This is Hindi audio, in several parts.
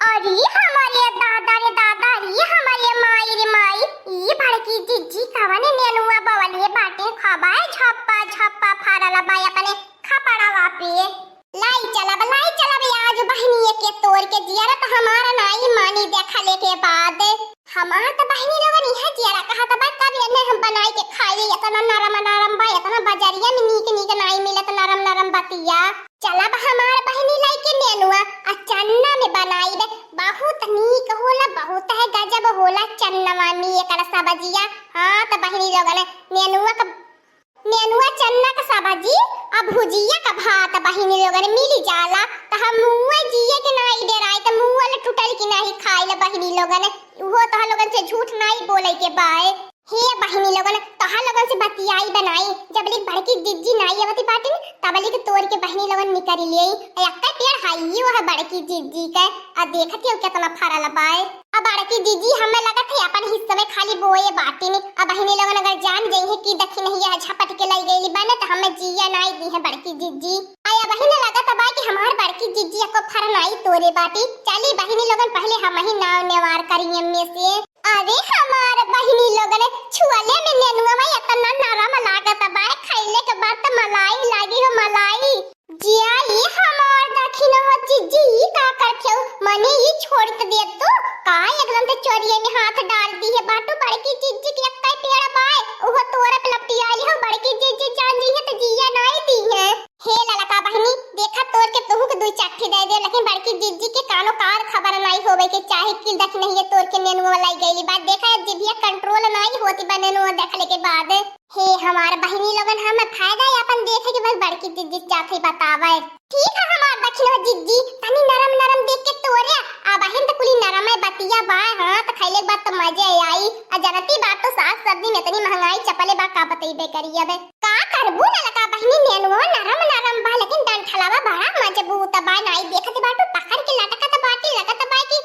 अरे हमारे दादा रे दादा रे हमारे माई रे माई ई बड़की जिज्जी कवने नेनुआ बवलिए बाटे खबाए झप्पा झप्पा फाड़ला बाय अपने खपड़ावा पे लाई चलब आज बहनी के तोड़ के जियारा तो हमारा नाई मानी देखले के बाद हमार तो बहनी लोगन इहा जियारा कहा तो बात कब ने हम बनाई के खाई इतना नरम नरम बा इतना बजरिया में नीक नाई मिलत नरम नरम बतिया चलब हमार बहनी लाई के नेनुआ आ चन्ना में बनाई दे बहुत नीक होला बहुत है गजब होला चन्नवा में एकरा सब्जिया हां तो बहनी लोगन नेनुआ चन्ना का सब्जी अब भुजिया का भात बहनी लोगन मिली जाला त हम मुंह जिए के नाही डेराई त मुंह वाले टूटल की नाही खाइल बहनी लोगन वो तह लोगन से झूठ नहीं बोले के बाय हे बहनी लोगन तह लोगन से बतियाई बनाई जब लिक बड़की जिज्जी नाही आवती बाटिन तबली के तोड़ के बहनी लोगन निकल लिए एकटा पेड़ हाई वो है बड़की जिज्जी के आ देखत हो कितना फरल बाय अब बड़की जिज्जी हमें लगत है अपन हिस्से में खाली बोए बाटिन अब बहनी लोगन अगर जान गई है कि दखी नहीं है झपट के लाई गईली बने त हमें जिया नहीं दी है बड़की जिज्जी आया बहनी लगत बा कि हमार बड़की जिज्जी को फरनाई तोरे बाटी चली बहनी लोगन पहले हम ही नाव नेवार करिए में से अरे हमार बहनी लोगन छुअले में नेनुआ में इतना नरम लागत बा खइले के बाद त मलाई लागी हो मलाई जियाली हमार दखिन हो जिज्जी का करखे मने ही छोड़ दे तो का एकदम से चोरिए में हाथ डाल दी है बाटू बड़की जिज्जी के कई पेड़ बाय वो तोरा पे लपटियाली हो बड़की जिज्जी जान दी है तो जिया नहीं दी है हे ललका बहनी देखा तोड़ के तोहू के दुई चट्ठी दे दे लेकिन बड़की जिज्जी के कानो कार खबर नहीं होवे के चाहे कि दख नहीं है तोड़ के नेनुआ लाई गईली बात देखा जिभिया कंट्रोल नहीं होती बा नेनुआ देखले के बाद हे हमार बहनी लोगन हम फायदा अपन देखे के बस बड़की जिज्जी चाथी बतावे ठीक है हमार दखिनो जिज्जी तनी नरम नरम देख के तोरे आ बहन तो कुली नरम है बतिया बा हां तो खइले के बाद तो मजे आई आ जनती बात तो साग सब्जी में इतनी महंगाई चपले बा का बतईबे करिए बे का करबू ललका बहनी नेनुआ नरम नरम बा लेकिन डंठलावा बड़ा मजबूत बा नहीं देखत बाटू पकड़ के लटकत बाटी लगत बा की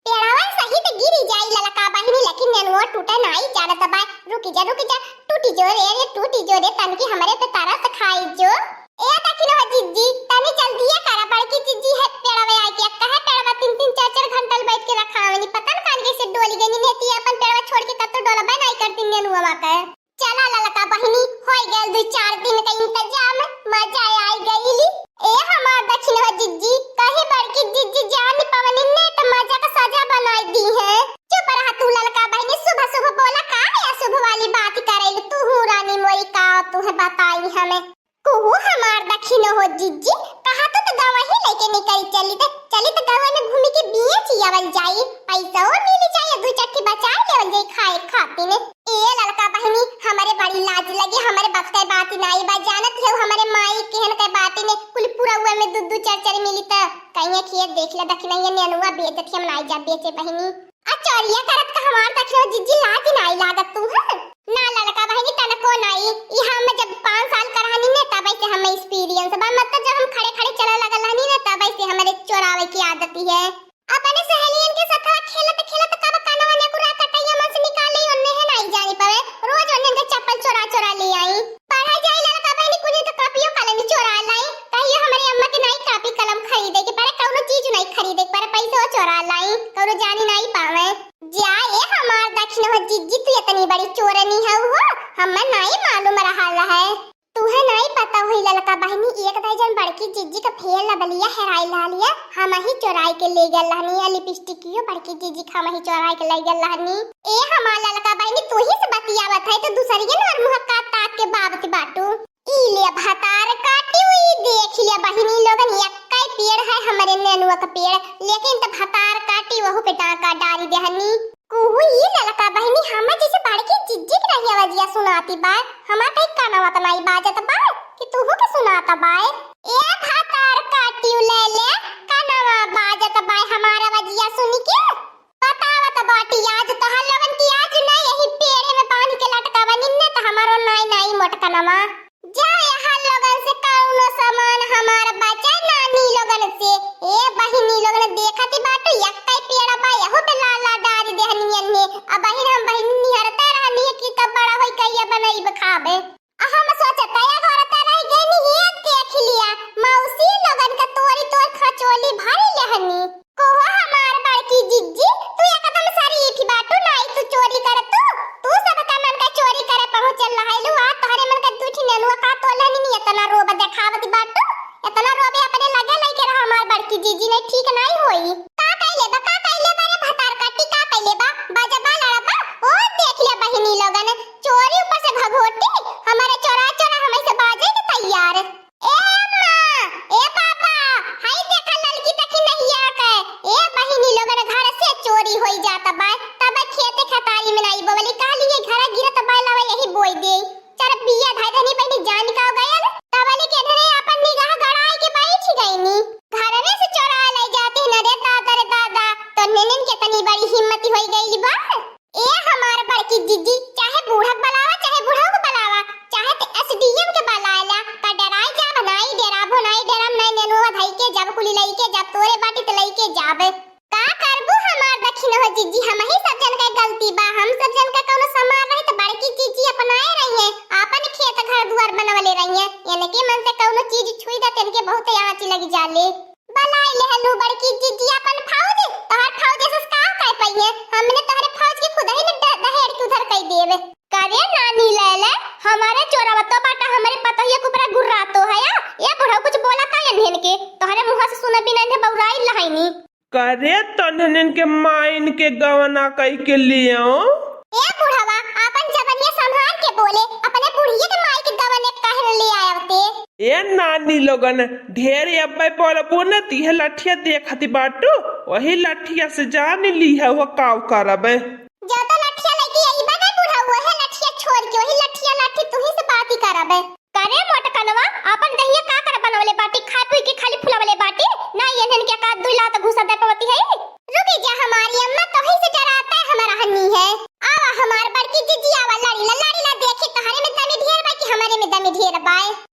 पेड़ावा सही तो गिरी जाई ललका बहनी लेकिन नेनुआ टूटे नहीं जानत बा रुकी जा टूटी जो रे तनकी हमरे पे तरस खाई जो ए दखिनो जिज्जी तनी जल्दी करा बड़की जिज्जी है पेड़ावे आई के कहे पेड़वा 3-3 4-4 घंटा बैठ के रखावनी पता न कान कैसे डोली गनी नेती अपन पेड़वा छोड़ के कत्तो डोलबा नहीं करती नेनुआ का चला ललका बहनी होई गेल 2-4 दिन का इंतजाम मजा आई गईली ए हमार दखिनो जिज्जी कहे बड़की जिज्जी जान पवनी ने तो मजा का सजा बनाई दी है चुप रहा तू ललका बहनी सुबह बोला का है शुभ वाली बात करेल तू हूं रानी मोरी का तू है बताई हमें कुहू हमार दखिनो हो जिज्जी कहा तो गावा ही लेके निकल चली तो गावा में घूमी के बिये चियावल जाई पैसा और मिली जाए दो चट्टी बचा लेवल जाई खाए खाती ने ए ललका बहनी हमारे बड़ी लाज लगी हमारे बक्ते बात नहीं बा जानत है हमारे माई केहन के बात ने कुल पूरा हुआ में दूध चर मिली त कहीं खेत देख ले दखिना ये नेनुआ बेचत हम नहीं जा बेचे बहनी आ चोरिया करत का हमार दखिनो जिज्जी लाज नहीं लागत तू है ना ललका बहनी तनको नहीं ई हम जब 5 साल करहानी ने तब से हमें एक्सपीरियंस बा मतलब जब हम खड़े चले लगल हनी ने तब से हमारे चोरावे की आदत है अपने सहेलियन के साथ खेलत कब कानवा ने कुरा कटैया मन से निकाली ओन्ने है नहीं जानी पावे रोज ओन्ने के चप्पल चोरा ले आई पढ़ा जाई ललका बहनी कुनी तो कापियो कलम चोरा लाई कहियो हमारी अम्मा के नहीं कापी कलम खरीदे के पर कौनो चीज नहीं खरीदे पर पैसा चोरा लाई कौनो जानी नहीं पावे जाए हमार दखिन हो जिज्जी तू इतनी बड़ी चोरनी है वो हमें नहीं मालूम रहा है तुहे नहीं पता हुई ललका बहनी एक दर्जन बड़की जिज्जी का फेल लबलिया हेराई ला लिया हम ही चोराई के ले गल रहनी लिपस्टिकियो बड़की जिज्जी हम ही चोराई के ले गल रहनी ए हमार ललका बहनी तू ही से बतियावत है तो दूसरी के नर मुंह काट के बाबत बाटू ई ले भतार काटी हुई देख लिया बहनी लोगन यक्काई पेड़ है हमारे नेनुआ का पेड़ लेकिन त भतार काटी वहु पे टाका डाली देहनी कुहू ई ललका बहनी हम जैसे बड़की जिज्जी की रही आवाजिया सुनाती बा हमा कई कानवा त नहीं बाजत बा कि तूहू के सुनाता बा ए भतार काटी ले कानवा बाजत बा हमारा आवाजिया सुनी के बतावत बाटी आज तो हम लोगन की आज नहीं यही पेड़ में बांध के लटकावा निन्ने त हमारो नहीं मोटकनवा जाए हम लोगन से कौनो सामान हमार बचा नानी लोगन से ए बहिनी लोगन देखती बाटू यक्काई पेड़ बा यहो पे लाला डारी देहनियन ने अब बहिन हम बहिनी हरता रहनी कि कब बड़ा होई कहिया बनाई बखाबे हम सोचत है घरता रह गई नी एक देख लिया मौसी लोगन का तोरी खचोली भरी लेहनी को होई जाता बा तब खेते खतारी में नहीं बोली का लिए घर गिरत बा लावा यही बोई दे चल बिया धाई धनी पहनी जान का गयल तबले के धरे अपन निगाह गड़ाई के बैठ गईनी घर में से चोरा ले जाते न रे दादा तो नेनन के तनी बड़ी हिम्मत होई गईली बा ए हमार बड़की जीजी चाहे बूढ़ा बलावा चाहे बूढ़ा को बलावा चाहे तो एसडीएम के बलाला का डराई जा बनाई डेराबो नहीं डेराम नहीं नेनुआ धाई के जब कुली लई के जब तोरे बाटी त लई के जाबे का करबू हमार दखिन हो जीजी हम ही सब जन का गलती बा हम सब जन का कोनो सामान रहे तो बड़की जीजी अपनाए रही है आपन खेत घर दुआर बनवले रही है यानी के मन से कोनो चीज छुई दा तन बहुत आंच लगी जाले बलाई ले हलू बड़की जीजी अपन फौज तोहर फौज से का कह पइए हमने तोहरे फौज के खुद ही न दहेड़ के उधर कह देवे करे नानी ले ले हमारे चोरवा तो बाटा हमारे पतोहिया के ऊपर गुर्रा तो है ये बुढ़ा कुछ बोला का यन के तोहरे मुंह से सुन बिना ने बौराई लहाईनी करे तनहन के माइन के गवना कई के लियो ए बुढ़ावा अपन जबनिया संभाल के बोले अपने बुढ़िया के माई के गवने काहे ले आयवते ए नानी लोगन ढेर अब्बे बोलबो न तीह लठिया देखती बाटू वही लठिया से जान ली है वो काव करबे जो तो लठिया लेके आई बना बुढ़ा वो है लठिया छोड़ के वही लठिया लाठी तू ही से बात ही करबे करे मोटकनवा अपन दहिया का कर बनवले बाटी खा पी के खाली फुलावले बाटी ना यहन के का दुला तो घुसा दे पवती है रुकी जा हमारी अम्मा तो ही से डराता है हमारा हन्नी है आवा हमार बड़की जीजी आवा लाड़ी ला देखे तोहरे में दमी ढेर बा कि हमारे में दमी ढेर बा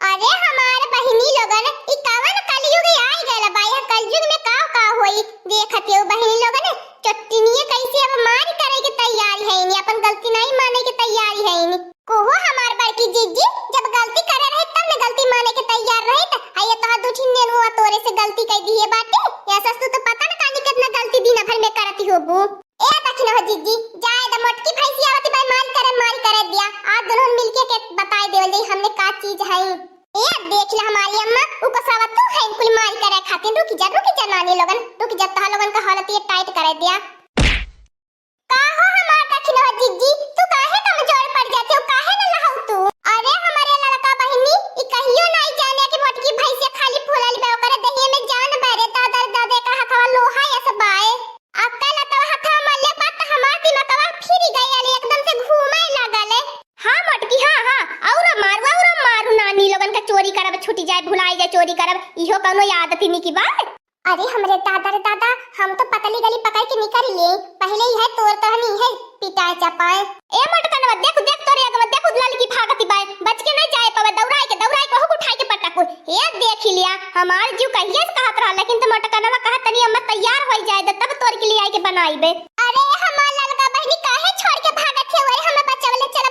अरे हमार बहिनी लोगन ई कावन कलयुग आई गइल बा यह कलयुग में का होई देखते हो बहिनी लोगन चट्टनिए कैसे अब मार करे के तैयारी है इनी अपन गलती नहीं माने के तैयारी है इनी कोहो हमार बड़की जीजी जब गलती करे रहे तब न गलती माने के तैयार रहे त आये तो दूठी नेनुआ तोरे से गलती कई दिए बाटे या सस्तु तो पता न कानी कितना गलती दिन भर में करती होबू ए दखिन हो जीजी जाए द मोटकी भैंसी आवती भाई मार करे दिया आज दोनों मिलके के बताई देवल दे हमने का चीज है ए देख ले हमारी अम्मा उपसावा तू है कुल मार करे खातिर रुकी जा नानी लोगन रुकी जा तहा लोगन का हालत ये टाइट करे दिया का हो हमार दखिन हो जीजी तू काहे कमजोर पड़ जाते हो काहे न लहौ तू अरे हमारे लड़का बहिनी ई कहियो नहीं जाने कि मोटकी भैंसे खाली फूलल बे ओकरे दहिए में जान बारे दादा का हथवा लोहा या सब बाए अक्कल तो हथवा मल्ले बात हमार दिमागवा फिर गई एकदम से घूमे लगले हां मोटकी हां और मारू नानी लोगन का चोरी करब छूटी जाए भुलाई जाए चोरी करब इहो कोनो आदत ही नहीं की बात अरे हमरे दादा हम तो पतली गली पकड़ के निकल लिए पहले ही है तोर तहनी है पिटाए चपाए ए मटकनवा देख तोरे अगवा देख उदलाल की भागती बाय बच के नहीं जाए पावे दौड़ाई के हो उठाई के पटक ए देख लिया हमार जीव कहिए से कहत रहा लेकिन तो मटकनवा कहत तनी अम्मा तैयार हो जाए तब तोर के लिए आई के बनाईबे अरे हमार ललका बहनी काहे छोड़ के भागत है ओए हमें बचावले चल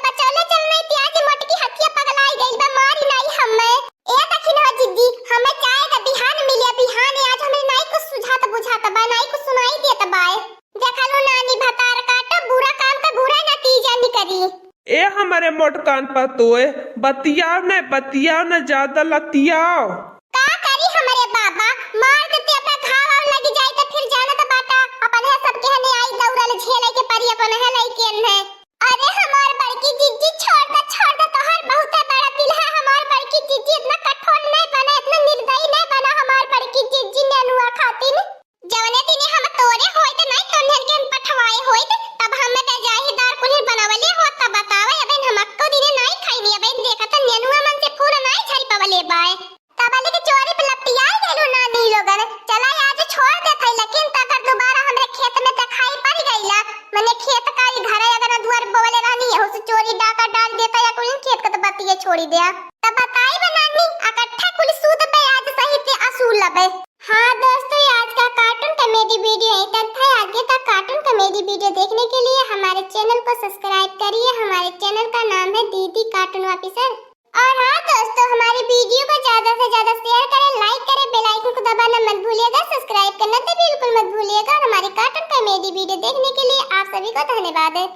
नहीं त्याज मोटकी हथिया पगलाई गई बा मारी नहीं हमें ए दखिन हो जीजी हमें चाय का बिहान मिलिया बिहान आज हमें नहीं कुछ सुझात बुझात बा नहीं कुछ सुनाई देत बा देखलो नानी भतार काटा बुरा काम का बुरा नतीजा निकली ए हमारे मोटकान पर तोए बतियाओ न ज्यादा लतियाओ का करी हमारे बाबा मार देते अपना घाव और लगी जाए तो फिर जाना तो बाटा अपन है सब कहने आई दौड़ल झेले के परी अपन है लइकेन है अरे हमार बड़की जीजी छोड़ दे तोहर बहुत बड़ा दिल है हमार बड़की जीजी इतना कठोर नहीं बना इतना निर्दयी नहीं बना हमार बड़की जीजी नेनुआ खातिर जवने दिने हम तोरे होई त नहीं तोहर के पठवाए होई तब हमें के जाहीदार कुल्हिर बनावले हो तब बतावे अबे हमको दिने नहीं खाईनी अबे देखत नेनुआ मन से फूल नहीं झरी पवले बाय तबले के चोरी पे लपटियाई गेलु नानी लोगन चला आज छोड़ दे थई लेकिन तकर दोबारा हमरे खेत में दिखाई पड़ गईला मने खेत का घर अगर दुआर बोले रहनी है उस चोरी डाका डाल देता या कोई खेत का तो बतिए छोड़ी दिया तब बताई बनानी इकट्ठा कुल सूद पे आज सहित असूल लबे हाँ दोस्तों आज का कार्टून कॉमेडी वीडियो यहीं तक था आगे का कार्टून कॉमेडी वीडियो देखने के लिए हमारे चैनल को सब्सक्राइब करिए हमारे चैनल का नाम है दीदी कार्टून ऑफिसर और हाँ दोस्तों हमारी वीडियो को ज्यादा से ज्यादा शेयर करें लाइक करें बेल आइकन को दबाना मत भूलिएगा सब्सक्राइब करना तो बिल्कुल मत भूलिएगा और हमारे कार्टून कॉमेडी वीडियो देखने के लिए आप सभी को धन्यवाद है।